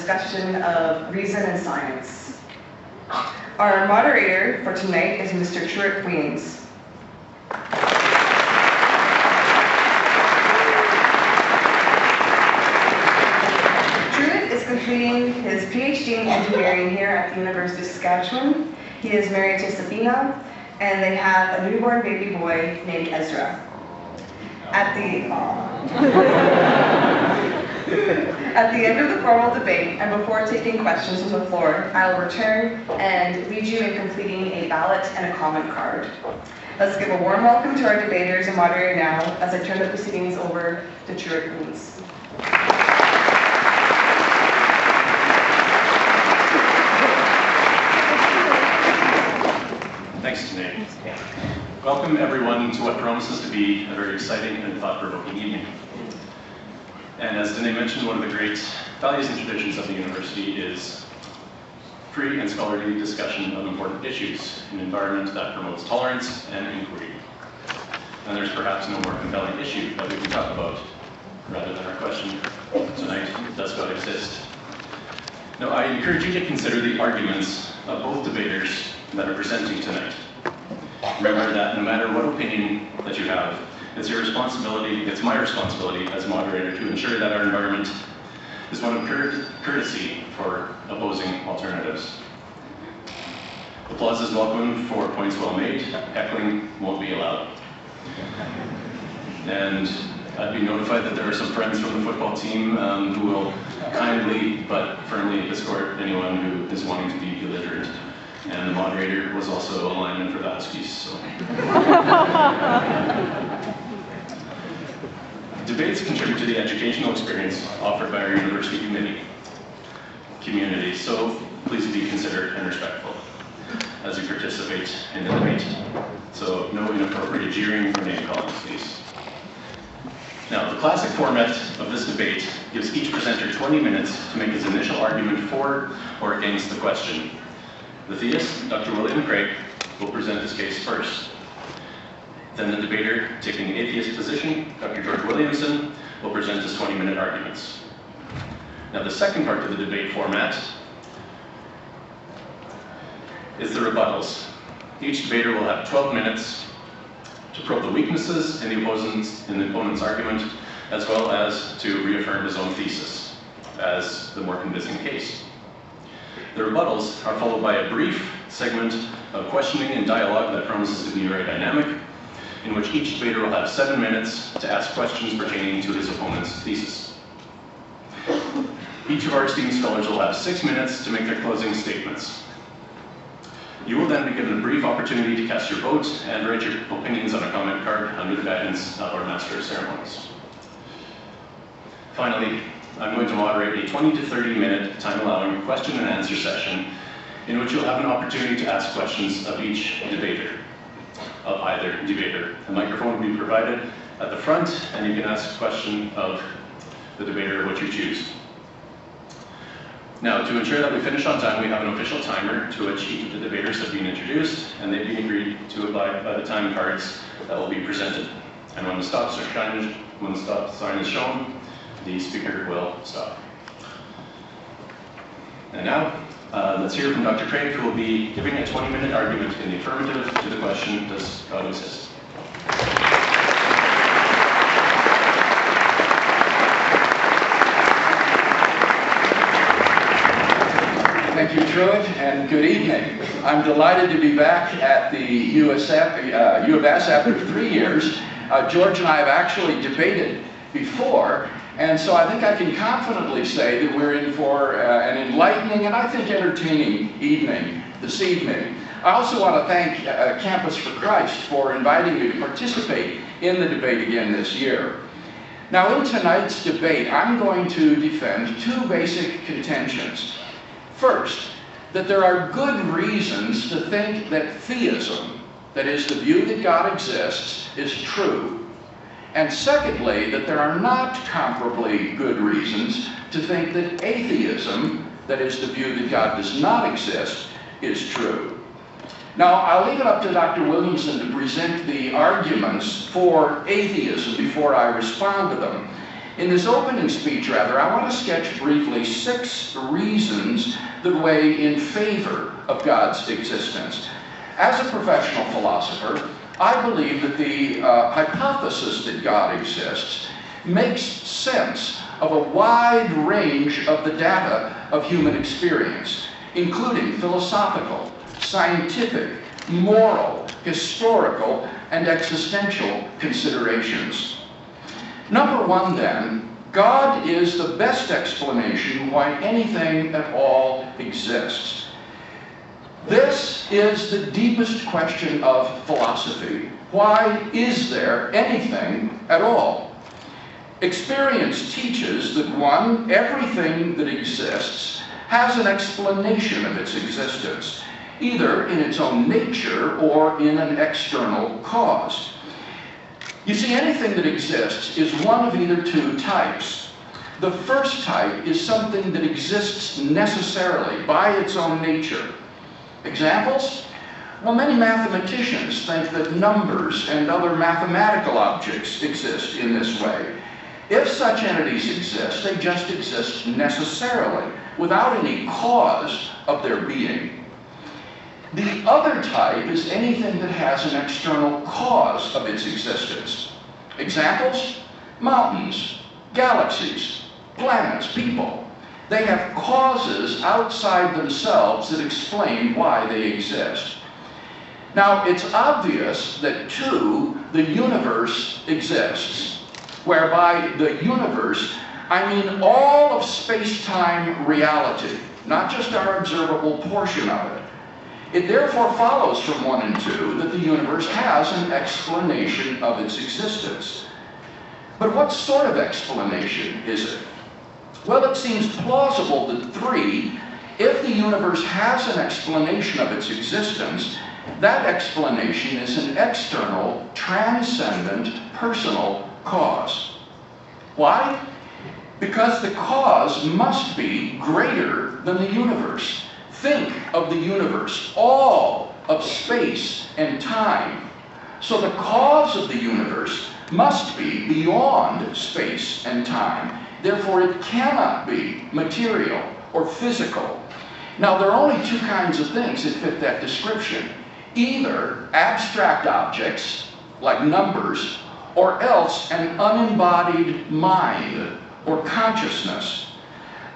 discussion of reason and science. Our moderator for tonight is Mr. Truett Weems. Truett is completing his PhD in engineering here at the University of Saskatchewan. He is married to Sabina, and they have a newborn baby boy named Ezra. At the end of the formal debate, and before taking questions from the floor, I will return and lead you in completing a ballot and a comment card. Let's give a warm welcome to our debaters and moderator now, as I turn the proceedings over to Truett Weems. Thanks, Danae. Welcome everyone to what promises to be a very exciting and thought-provoking evening. And as Danae mentioned, one of the great values and traditions of the university is free and scholarly discussion of important issues, an environment that promotes tolerance and inquiry. And there's perhaps no more compelling issue that we can talk about rather than our question tonight: does God exist? Now, I encourage you to consider the arguments of both debaters that are presenting tonight. Remember that no matter what opinion that you have, it's your responsibility, it's my responsibility as moderator to ensure that our environment is one of courtesy for opposing alternatives. Applause is welcome for points well made. Heckling won't be allowed. And I'd be notified that there are some friends from the football team who will kindly but firmly escort anyone who is wanting to be belligerent. And the moderator was also a lineman for the Huskies. So. Debates contribute to the educational experience offered by our university community, so please be considerate and respectful as you participate in the debate. So no inappropriate jeering or name calling, please. Now, the classic format of this debate gives each presenter 20 minutes to make his initial argument for or against the question. The theist, Dr. William Craig, will present his case first. Then the debater taking the atheist position, Dr. George Williamson, will present his 20-minute arguments. Now, the second part of the debate format is the rebuttals. Each debater will have 12 minutes to probe the weaknesses in the opponent's argument, as well as to reaffirm his own thesis as the more convincing case. The rebuttals are followed by a brief segment of questioning and dialogue that promises to be very dynamic, in which each debater will have 7 minutes to ask questions pertaining to his opponent's thesis. Each of our esteemed scholars will have 6 minutes to make their closing statements. You will then be given a brief opportunity to cast your vote and write your opinions on a comment card under the guidance of our Master of Ceremonies. Finally, I'm going to moderate a 20 to 30 minute time-allowing question and answer session in which you'll have an opportunity to ask questions of each debater, of either debater. A microphone will be provided at the front, and you can ask a question of the debater of which you choose. Now, to ensure that we finish on time, we have an official timer to which each of the debaters have been introduced, and they've been agreed to abide by the time cards that will be presented. And when the stop sign is shown, the speaker will stop. And now, let's hear from Dr. Craig, who will be giving a 20-minute argument in the affirmative to the question, does God exist? Thank you, Truett, and good evening. I'm delighted to be back at the U of S after 3 years. George and I have actually debated before, and so I think I can confidently say that we're in for an enlightening and I think entertaining evening this evening. I also want to thank Campus for Christ for inviting me to participate in the debate again this year. Now, in tonight's debate, I'm going to defend 2 basic contentions. First, that there are good reasons to think that theism, that is, the view that God exists, is true. And secondly, that there are not comparably good reasons to think that atheism, that is, the view that God does not exist, is true. Now, I'll leave it up to Dr. Williamson to present the arguments for atheism before I respond to them. In this opening speech, I want to sketch briefly 6 reasons that weigh in favor of God's existence. As a professional philosopher, I believe that the hypothesis that God exists makes sense of a wide range of the data of human experience, including philosophical, scientific, moral, historical, and existential considerations. Number 1, then, God is the best explanation why anything at all exists. This is the deepest question of philosophy. Why is there anything at all? Experience teaches that 1, everything that exists has an explanation of its existence, either in its own nature or in an external cause. You see, anything that exists is one of either 2 types. The first type is something that exists necessarily by its own nature. Examples? Well, many mathematicians think that numbers and other mathematical objects exist in this way. If such entities exist, they just exist necessarily, without any cause of their being. The other type is anything that has an external cause of its existence. Examples? Mountains, galaxies, planets, people. They have causes outside themselves that explain why they exist. Now, it's obvious that 2, the universe exists, whereby the universe, I mean all of space-time reality, not just our observable portion of it. It therefore follows from 1 and 2 that the universe has an explanation of its existence. But what sort of explanation is it? Well, it seems plausible that 3, if the universe has an explanation of its existence, that explanation is an external, transcendent, personal cause. Why? Because the cause must be greater than the universe. Think of the universe, all of space and time. So the cause of the universe must be beyond space and time. Therefore, it cannot be material or physical. Now, there are only 2 kinds of things that fit that description. Either abstract objects, like numbers, or else an unembodied mind or consciousness.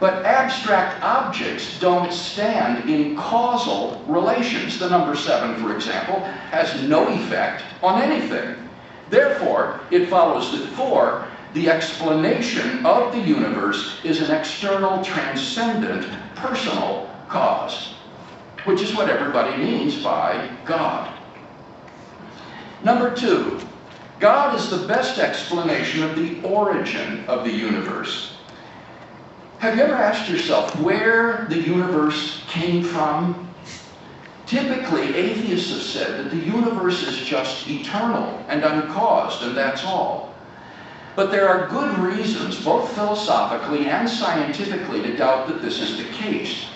But abstract objects don't stand in causal relations. The number 7, for example, has no effect on anything. Therefore, it follows that 4, the explanation of the universe is an external, transcendent, personal cause, which is what everybody means by God. Number 2, God is the best explanation of the origin of the universe. Have you ever asked yourself where the universe came from? Typically, atheists have said that the universe is just eternal and uncaused, and that's all. But there are good reasons, both philosophically and scientifically, to doubt that this is the case.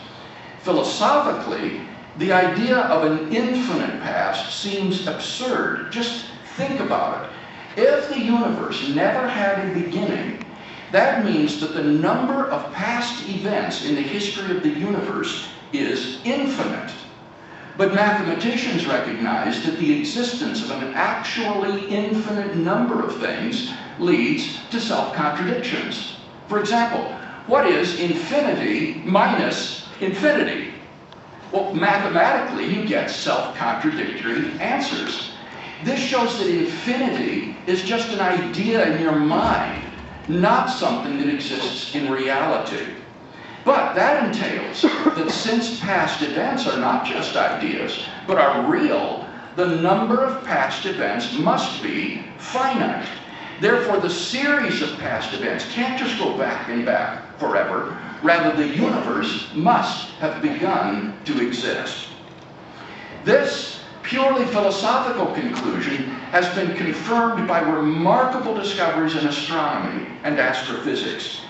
Philosophically, the idea of an infinite past seems absurd. Just think about it. If the universe never had a beginning, that means that the number of past events in the history of the universe is infinite. But mathematicians recognize that the existence of an actually infinite number of things leads to self-contradictions. For example, what is infinity minus infinity? Well, mathematically, you get self-contradictory answers. This shows that infinity is just an idea in your mind, not something that exists in reality. But that entails that since past events are not just ideas, but are real, the number of past events must be finite. Therefore, the series of past events can't just go back and back forever. Rather, the universe must have begun to exist. This purely philosophical conclusion has been confirmed by remarkable discoveries in astronomy and astrophysics.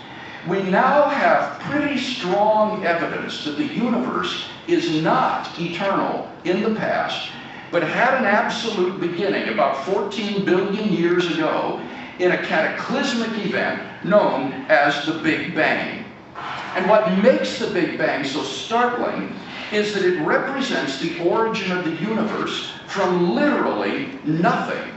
We now have pretty strong evidence that the universe is not eternal in the past, but had an absolute beginning about 14 billion years ago, in a cataclysmic event known as the Big Bang. And what makes the Big Bang so startling is that it represents the origin of the universe from literally nothing.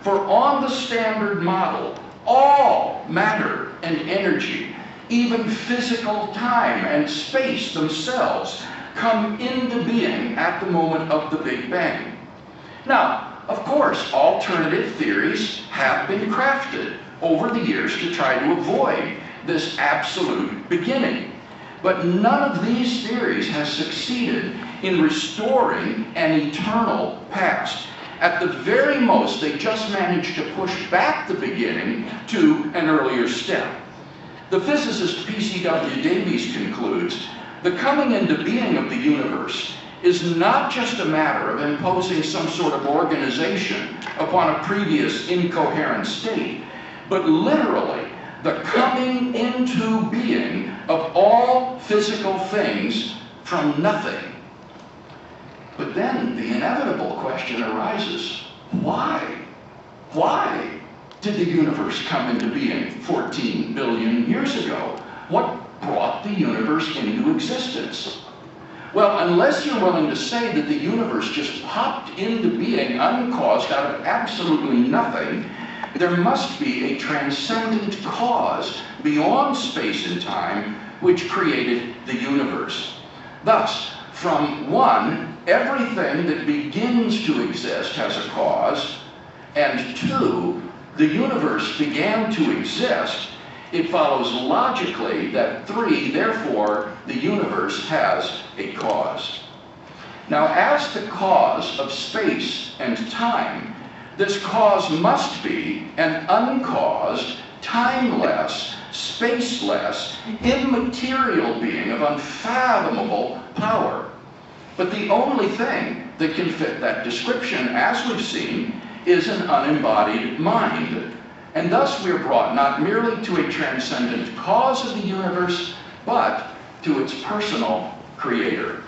For on the Standard Model, all matter and energy, even physical time and space themselves, come into being at the moment of the Big Bang. Now, of course, alternative theories have been crafted over the years to try to avoid this absolute beginning. But none of these theories has succeeded in restoring an eternal past. At the very most, they just managed to push back the beginning to an earlier step. The physicist P.C.W. Davies concludes, the coming into being of the universe is not just a matter of imposing some sort of organization upon a previous incoherent state, but literally the coming into being of all physical things from nothing. But then the inevitable question arises, why? Why did the universe come into being 14 billion years ago? What brought the universe into existence? Well, unless you're willing to say that the universe just popped into being uncaused out of absolutely nothing, there must be a transcendent cause beyond space and time which created the universe. Thus, from one, everything that begins to exist has a cause, and two, the universe began to exist, it follows logically that three, therefore, the universe has a cause. Now, as the cause of space and time, this cause must be an uncaused, timeless, spaceless, immaterial being of unfathomable power. But the only thing that can fit that description, as we've seen, is an unembodied mind. And thus we're brought not merely to a transcendent cause of the universe, but to its personal creator.